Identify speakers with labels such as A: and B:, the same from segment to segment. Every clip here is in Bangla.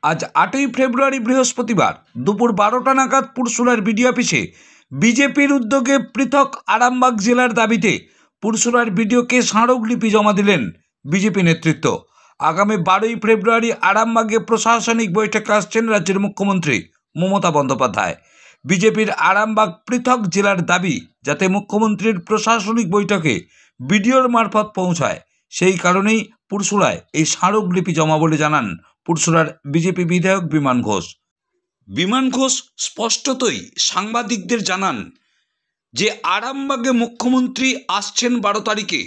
A: আজ 8ই ফেব্রুয়ারি বৃহস্পতিবার দুপুর 12টা নাগাদ পুরসুরার বিডিও অফিসে বিজেপির উদ্যোগে পৃথক আরামবাগ জেলার দাবিতে পুরসুরার বিডিওকে স্মারকলিপি জমা দিলেন বিজেপি নেতৃত্ব। আগামী 12ই ফেব্রুয়ারি আরামবাগে প্রশাসনিক বৈঠকে আসছেন রাজ্যের মুখ্যমন্ত্রী মমতা বন্দ্যোপাধ্যায়। বিজেপির আরামবাগ পৃথক জেলার দাবি যাতে মুখ্যমন্ত্রীর প্রশাসনিক বৈঠকে বিডিওর মারফত পৌঁছায়, সেই কারণেই পুরসুরায় এই স্মারকলিপি জমা বলে জানান পুরসুরার বিজেপি বিধায়ক বিমান ঘোষ। বিমান ঘোষ স্পষ্টতই সাংবাদিকদের জানান যে আরামবাগে মুখ্যমন্ত্রী আসছেন 12 তারিখে,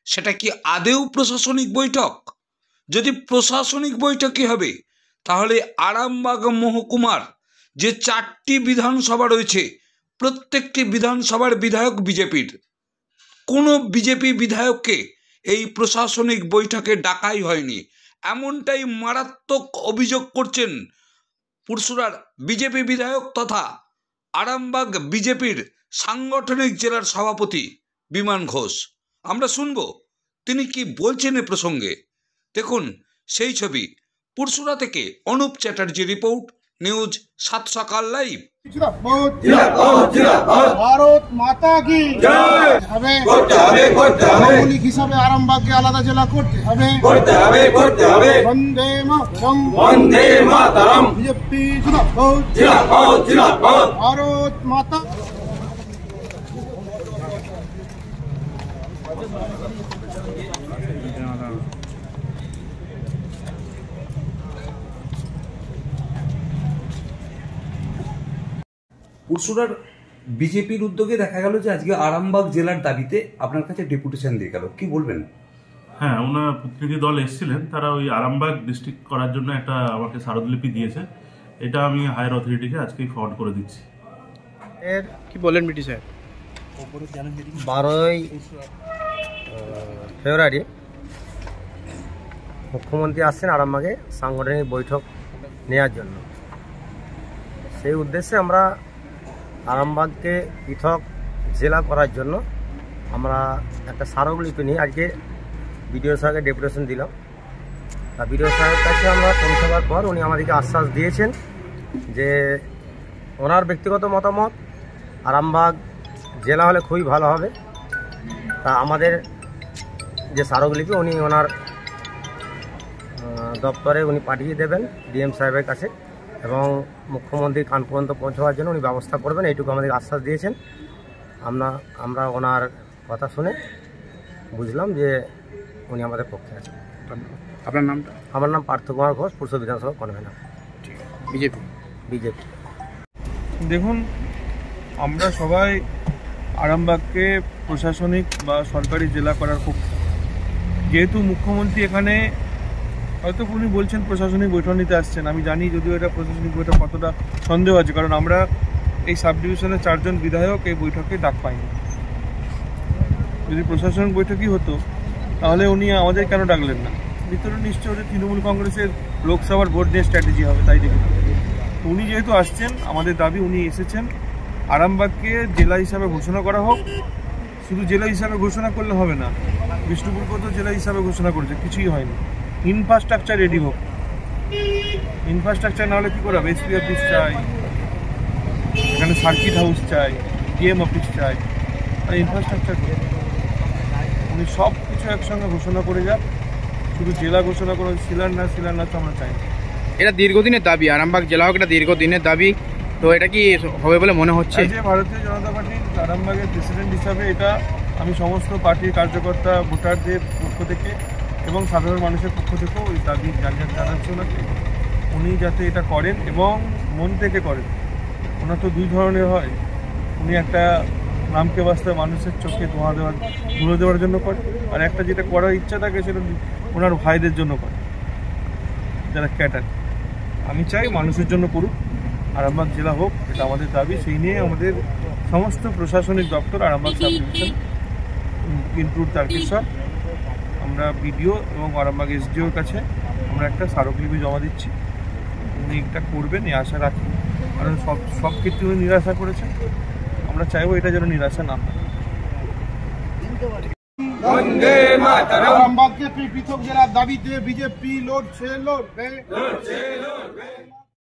A: সেটা কি আদেও প্রশাসনিক বৈঠক? যদি প্রশাসনিক বৈঠকই হবে তাহলে আরামবাগ মহকুমার যে 4টি বিধানসভা রয়েছে প্রত্যেকটি বিধানসভার বিধায়ক বিজেপির, কোনো বিজেপি বিধায়ককে এই প্রশাসনিক বৈঠকে ডাকাই হয়নি, এমনটাই মারাত্মক অভিযোগ করছেন পুরসুরার বিজেপি বিধায়ক তথা আরামবাগ বিজেপির সাংগঠনিক জেলার সভাপতি বিমান ঘোষ। আমরা শুনব তিনি কি বলছেন এ প্রসঙ্গে। দেখুন সেই ছবি। পুরসুরা থেকে অনুপ চ্যাটার্জি রিপোর্ট, নিউজ 7 সকাল লাইভ।
B: ভারত মাতা কি মৌলিক হিসাবে আরামবাগকে আলাদা জেলা করতে হবে। বন্দে মাতরম বিজেপি ভারত মাতা।
A: পুরসুরার বিজেপির উদ্যোগে দেখা গেল যে আজকে আরামবাগ জেলার দাবিতে আপনার কাছে ডেপুটেশন দিয়ে গেল, কি বলবেন?
C: হ্যাঁ, ওনার প্রতিনিধি দল এসেছিলেন, তারা ওই আরামবাগ ডিস্ট্রিক্ট করার জন্য একটা আমাকে স্মারকলিপি দিয়েছে। এটা আমি হায়ার অথরিটিকে আজকেই ফরওয়ার্ড করে দিচ্ছি।
D: এর কি বলেন মিটি স্যার?
E: 12ই ফেব্রুয়ারি মুখ্যমন্ত্রী আসছেন আরামবাগে সাংগঠনিক বৈঠক নেওয়ার জন্য। সেই উদ্দেশ্যে আমরা আরামবাগকে পৃথক জেলা করার জন্য আমরা একটা স্মারকলিপি নিয়ে আজকে বিডিও সাহেবকে ডেপুটেশন দিলাম। তা বিডিও সাহেবের কাছে আমরা পৌঁছাবার পর উনি আমাদেরকে আশ্বাস দিয়েছেন যে ওনার ব্যক্তিগত মতামত আরামবাগ জেলা হলে খুবই ভালো হবে। তা আমাদের যে স্মারকলিপি উনি ওনার দপ্তরে উনি পাঠিয়ে দেবেন ডিএম সাহেবের কাছে এবং মুখ্যমন্ত্রী কান পর্যন্ত পৌঁছাবার জন্য উনি ব্যবস্থা করবেন, এইটুকু আমাদের আশ্বাস দিয়েছেন। আমরা ওনার কথা শুনে বুঝলাম যে উনি আমাদের পক্ষে আছেন।
D: আপনার নামটা?
E: আমার নাম পার্থ কুমার ঘোষ, পুরসুর বিধানসভা কনভেনার, বিজেপি।
F: দেখুন, আমরা সবাই আরামবাগকে প্রশাসনিক বা সরকারি জেলা করার পক্ষে। যেহেতু মুখ্যমন্ত্রী এখানে হয়তো উনি বলছেন প্রশাসনিক বৈঠক নিতে আসছেন, আমি জানি যদিও এটা প্রশাসনিক বৈঠক কতটা সন্দেহ আছে, কারণ আমরা এই সাব ডিভিশনের 4 জন বিধায়ক এই বৈঠকে ডাক পাইনি। যদি প্রশাসনিক বৈঠকই হতো তাহলে উনি আমাদের কেন ডাকলেন না? ভিতরে নিশ্চয় ওদের তৃণমূল কংগ্রেসের লোকসভার ভোট নিয়ে স্ট্র্যাটেজি হবে, তাই দেখে। উনি যেহেতু আসছেন, আমাদের দাবি উনি এসেছেন, আরামবাগকে জেলা হিসাবে ঘোষণা করা হোক। শুধু জেলা হিসাবে ঘোষণা করলে হবে না, বিষ্ণুপুরকেও তো জেলা হিসাবে ঘোষণা করেছে, কিছুই হয়নি। ইনফ্রাস্ট্রাকচার রেডি হোক। ইনফ্রাস্ট্রাকচার না হলে কী করে হবে? এসপি অফিস চাই, এখানে সার্কিট হাউস চাই, ডিএম অফিস চাই, আর ইনফ্রাস্ট্রাকচার উনি সব কিছু একসঙ্গে ঘোষণা করে যাক। শুধু জেলা ঘোষণা করে শিলান্যাস তো আমরা চাই।
D: এটা দীর্ঘদিনের দাবি, আরামবাগ জেলা হোক, এটা দীর্ঘদিনের দাবি। তো এটা কি হবে বলে মনে হচ্ছে?
F: যে ভারতীয় জনতা পার্টির আরামবাগের প্রেসিডেন্ট হিসাবে এটা আমি সমস্ত পার্টির কার্যকর্তা, ভোটারদের পক্ষ থেকে এবং সাধারণ মানুষের পক্ষ থেকেও ওই দাবি জানাচ্ছি ওনাকে, উনি যাতে এটা করেন এবং মন থেকে করেন। ওনার তো 2 ধরনের হয়, উনি একটা নামকে বাস্তবে মানুষের চোখে ধুলো দেওয়ার জন্য করে, আর একটা যেটা করার ইচ্ছা থাকে সেটা ওনার ভাইদের জন্য করে, যারা ক্যাটার। আমি চাই মানুষের জন্য করুক, আরামবাগ জেলা হোক, এটা আমাদের দাবি। সেই নিয়ে আমাদের সমস্ত প্রশাসনিক দপ্তর, Arambagh sub division include Tarakeswar, আমরা বিডিও এবং আরামবাগ এসডিওর কাছে আমরা একটা স্মারকলিপি জমা দিচ্ছি। উনি এটা করবেন এই আশা রাখি, কারণ সব ক্ষেত্রে উনি নিরাশা করেছেন। আমরা চাইবো এটা যেন নিরাশা না হয়।
B: বন্দে মাতরম। আরামবাগকে পৃথক জেলার দাবিতে বিজেপি লড়ছে।